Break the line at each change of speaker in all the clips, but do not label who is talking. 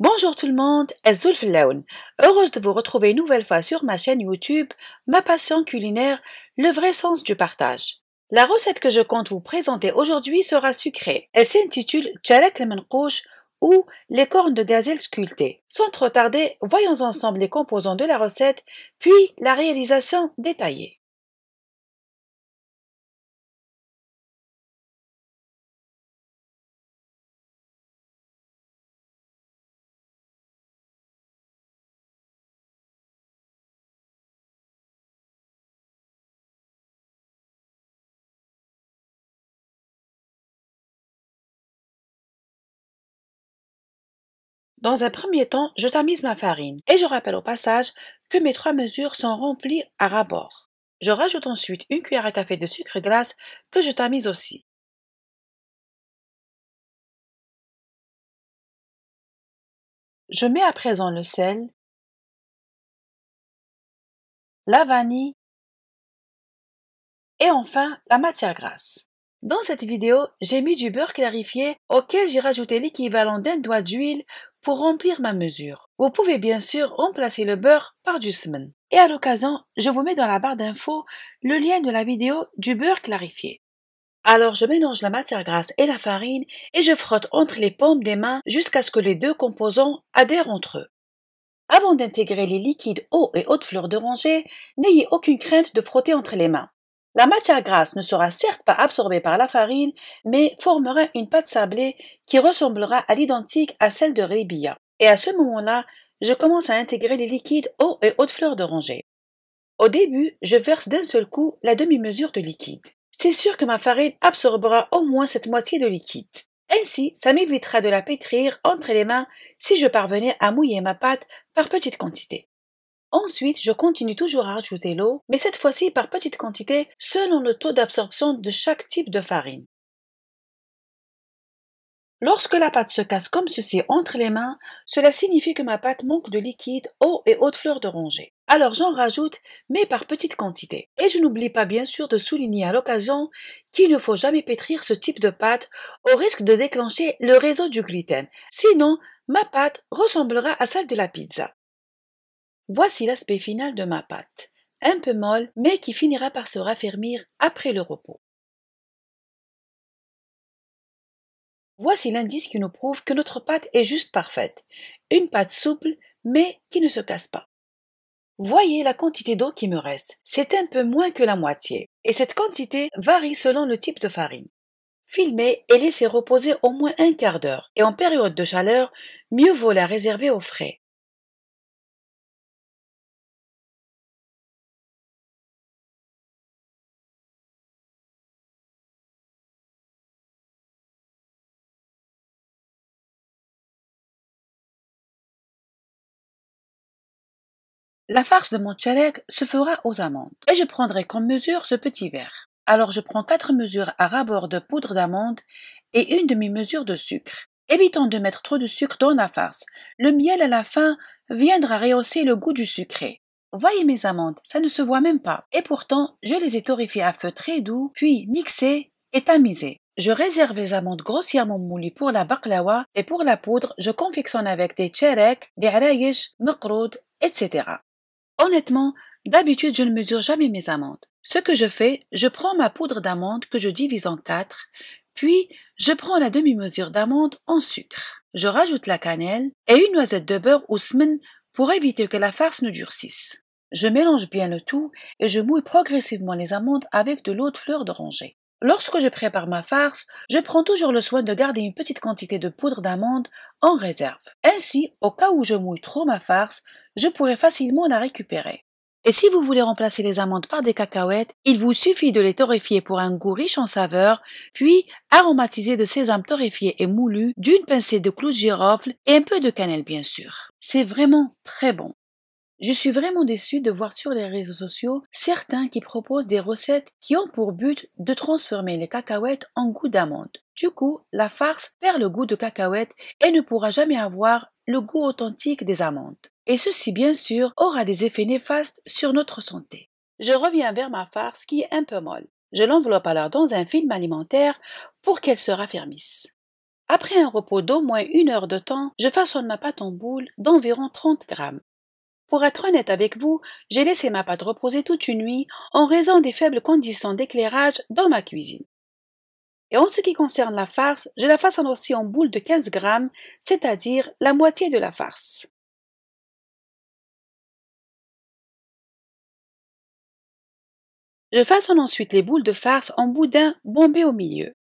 Bonjour tout le monde, Azul Flaoun. Heureuse de vous retrouver une nouvelle fois sur ma chaîne YouTube, ma passion culinaire, le vrai sens du partage. La recette que je compte vous présenter aujourd'hui sera sucrée. Elle s'intitule Tchalak al-Manqouch ou les cornes de gazelle sculptées. Sans trop tarder, voyons ensemble les composants de la recette, puis la réalisation détaillée. Dans un premier temps, je tamise ma farine et je rappelle au passage que mes 3 mesures sont remplies à ras-bord. Je rajoute ensuite une cuillère à café de sucre glace que je tamise aussi. Je mets à présent le sel, la vanille et enfin la matière grasse. Dans cette vidéo, j'ai mis du beurre clarifié auquel j'ai rajouté l'équivalent d'un doigt d'huile pour remplir ma mesure. Vous pouvez bien sûr remplacer le beurre par du semen. Et à l'occasion, je vous mets dans la barre d'infos le lien de la vidéo du beurre clarifié. Alors je mélange la matière grasse et la farine et je frotte entre les paumes des mains jusqu'à ce que les deux composants adhèrent entre eux. Avant d'intégrer les liquides eau et haute fleur d'oranger, n'ayez aucune crainte de frotter entre les mains. La matière grasse ne sera certes pas absorbée par la farine, mais formera une pâte sablée qui ressemblera à l'identique à celle de rébilla. Et à ce moment-là, je commence à intégrer les liquides eau et haute fleur d'oranger. Au début, je verse d'un seul coup la demi-mesure de liquide. C'est sûr que ma farine absorbera au moins cette moitié de liquide. Ainsi, ça m'évitera de la pétrir entre les mains si je parvenais à mouiller ma pâte par petites quantités. Ensuite, je continue toujours à rajouter l'eau, mais cette fois-ci par petites quantités selon le taux d'absorption de chaque type de farine. Lorsque la pâte se casse comme ceci entre les mains, cela signifie que ma pâte manque de liquide, eau et haute fleur d'oranger. Alors j'en rajoute, mais par petites quantités. Et je n'oublie pas bien sûr de souligner à l'occasion qu'il ne faut jamais pétrir ce type de pâte au risque de déclencher le réseau du gluten. Sinon, ma pâte ressemblera à celle de la pizza. Voici l'aspect final de ma pâte. Un peu molle, mais qui finira par se raffermir après le repos. Voici l'indice qui nous prouve que notre pâte est juste parfaite. Une pâte souple, mais qui ne se casse pas. Voyez la quantité d'eau qui me reste. C'est un peu moins que la moitié. Et cette quantité varie selon le type de farine. Filmez et laissez reposer au moins un quart d'heure. Et en période de chaleur, mieux vaut la réserver au frais. La farce de mon tchalek se fera aux amandes. Et je prendrai comme mesure ce petit verre. Alors je prends 4 mesures à ras-bord de poudre d'amande et une demi-mesure de sucre. Évitons de mettre trop de sucre dans la farce. Le miel à la fin viendra rehausser le goût du sucré. Voyez mes amandes, ça ne se voit même pas. Et pourtant, je les ai torréfiées à feu très doux, puis mixées et tamisées. Je réserve les amandes grossièrement moulues pour la baklawa et pour la poudre, je confectionne avec des tcharek, des araïch, maqroud, etc. Honnêtement, d'habitude, je ne mesure jamais mes amandes. Ce que je fais, je prends ma poudre d'amande que je divise en 4, puis je prends la demi-mesure d'amande en sucre. Je rajoute la cannelle et une noisette de beurre ou semen pour éviter que la farce ne durcisse. Je mélange bien le tout et je mouille progressivement les amandes avec de l'eau de fleur d'oranger. Lorsque je prépare ma farce, je prends toujours le soin de garder une petite quantité de poudre d'amande en réserve. Ainsi, au cas où je mouille trop ma farce, je pourrai facilement la récupérer. Et si vous voulez remplacer les amandes par des cacahuètes, il vous suffit de les torréfier pour un goût riche en saveurs, puis aromatiser de sésame torréfié et moulu, d'une pincée de clous de girofle et un peu de cannelle bien sûr. C'est vraiment très bon. Je suis vraiment déçue de voir sur les réseaux sociaux certains qui proposent des recettes qui ont pour but de transformer les cacahuètes en goût d'amande. Du coup, la farce perd le goût de cacahuètes et ne pourra jamais avoir le goût authentique des amandes. Et ceci, bien sûr, aura des effets néfastes sur notre santé. Je reviens vers ma farce qui est un peu molle. Je l'enveloppe alors dans un film alimentaire pour qu'elle se raffermisse. Après un repos d'au moins 1 heure de temps, je façonne ma pâte en boule d'environ 30 grammes. Pour être honnête avec vous, j'ai laissé ma pâte reposer toute une nuit en raison des faibles conditions d'éclairage dans ma cuisine. Et en ce qui concerne la farce, je la façonne aussi en boule de 15 grammes, c'est-à-dire la moitié de la farce. Je façonne ensuite les boules de farce en boudin bombé au milieu.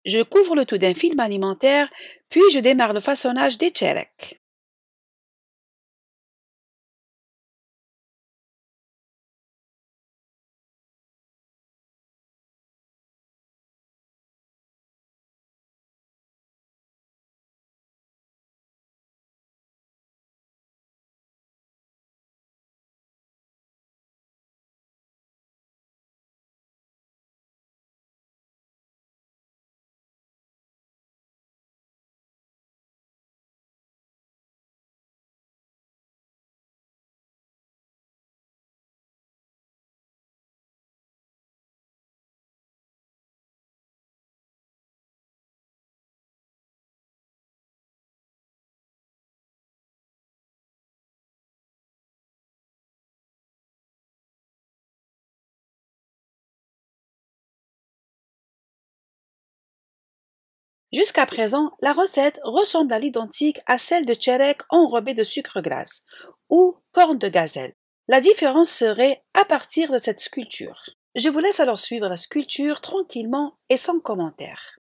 Je couvre le tout d'un film alimentaire, puis je démarre le façonnage des tcherek. Jusqu'à présent, la recette ressemble à l'identique à celle de tcherek enrobé de sucre glace ou corne de gazelle. La différence serait à partir de cette sculpture. Je vous laisse alors suivre la sculpture tranquillement et sans commentaire.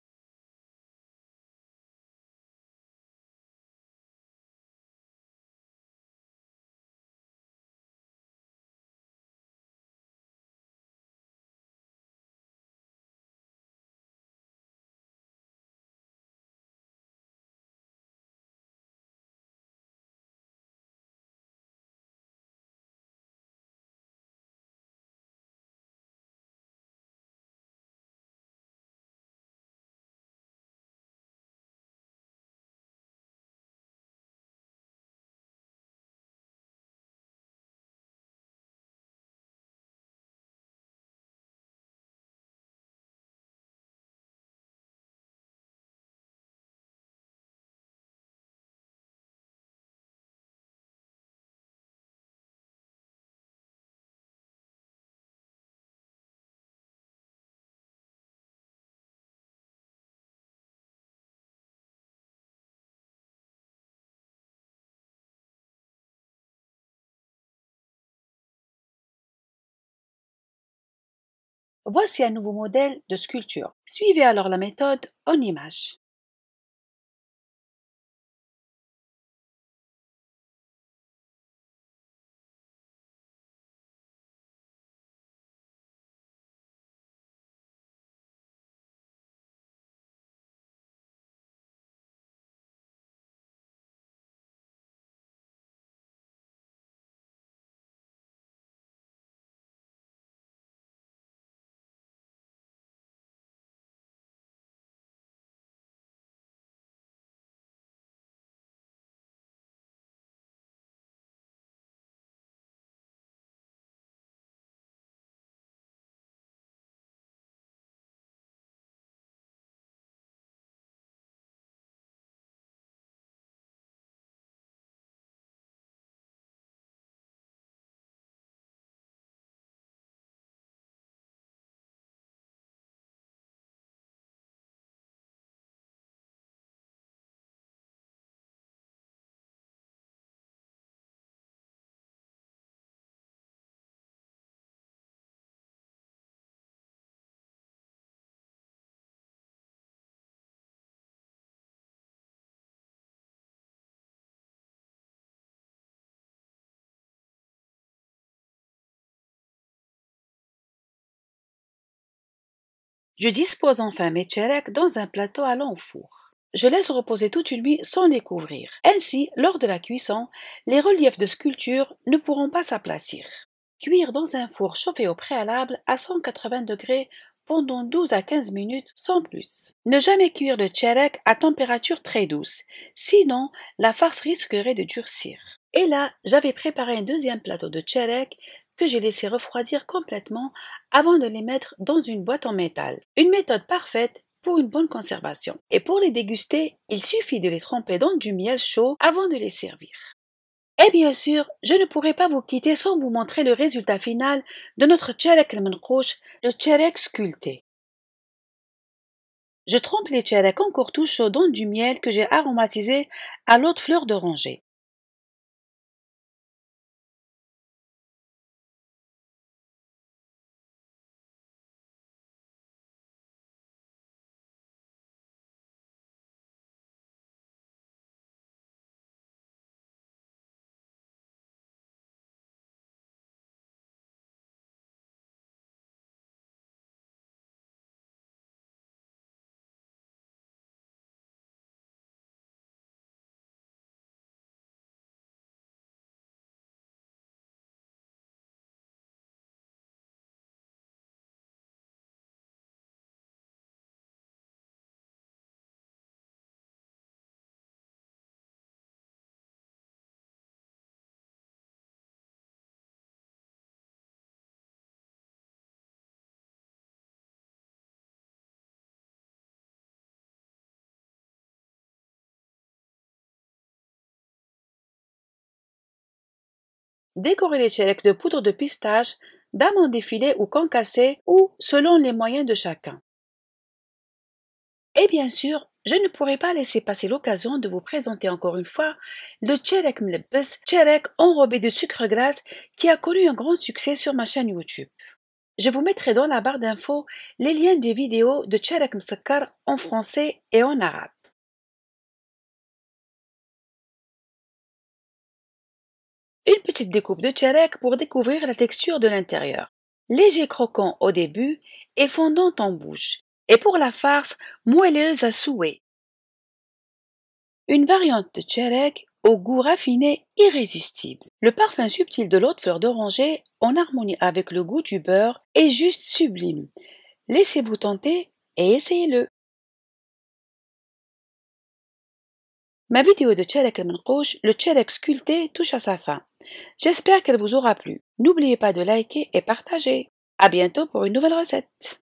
Voici un nouveau modèle de sculpture. Suivez alors la méthode en image. Je dispose enfin mes tcherek dans un plateau allant au four. Je laisse reposer toute une nuit sans les couvrir. Ainsi, lors de la cuisson, les reliefs de sculpture ne pourront pas s'aplatir. Cuire dans un four chauffé au préalable à 180 degrés pendant 12 à 15 minutes sans plus. Ne jamais cuire le tcherek à température très douce, sinon la farce risquerait de durcir. Et là, j'avais préparé un deuxième plateau de tcherek que j'ai laissé refroidir complètement avant de les mettre dans une boîte en métal. Une méthode parfaite pour une bonne conservation. Et pour les déguster, il suffit de les tremper dans du miel chaud avant de les servir. Et bien sûr, je ne pourrais pas vous quitter sans vous montrer le résultat final de notre tcherek al-menqouch, le tcherek sculpté. Je trempe les tcherek encore tout chauds dans du miel que j'ai aromatisé à l'eau de fleur d'oranger. Décorez les tcherek de poudre de pistache, d'amandes effilées ou concassées ou selon les moyens de chacun. Et bien sûr, je ne pourrais pas laisser passer l'occasion de vous présenter encore une fois le tcherek mlebbes, tcherek enrobé de sucre glace qui a connu un grand succès sur ma chaîne YouTube. Je vous mettrai dans la barre d'infos les liens des vidéos de tcherek msakkar en français et en arabe. Une petite découpe de tcherek pour découvrir la texture de l'intérieur. Léger croquant au début et fondant en bouche. Et pour la farce, moelleuse à souhait. Une variante de tcherek au goût raffiné irrésistible. Le parfum subtil de l'eau de fleur d'oranger, en harmonie avec le goût du beurre, est juste sublime. Laissez-vous tenter et essayez-le. Ma vidéo de tcherek al-menqouch, le tcherek sculpté, touche à sa fin. J'espère qu'elle vous aura plu. N'oubliez pas de liker et partager. À bientôt pour une nouvelle recette.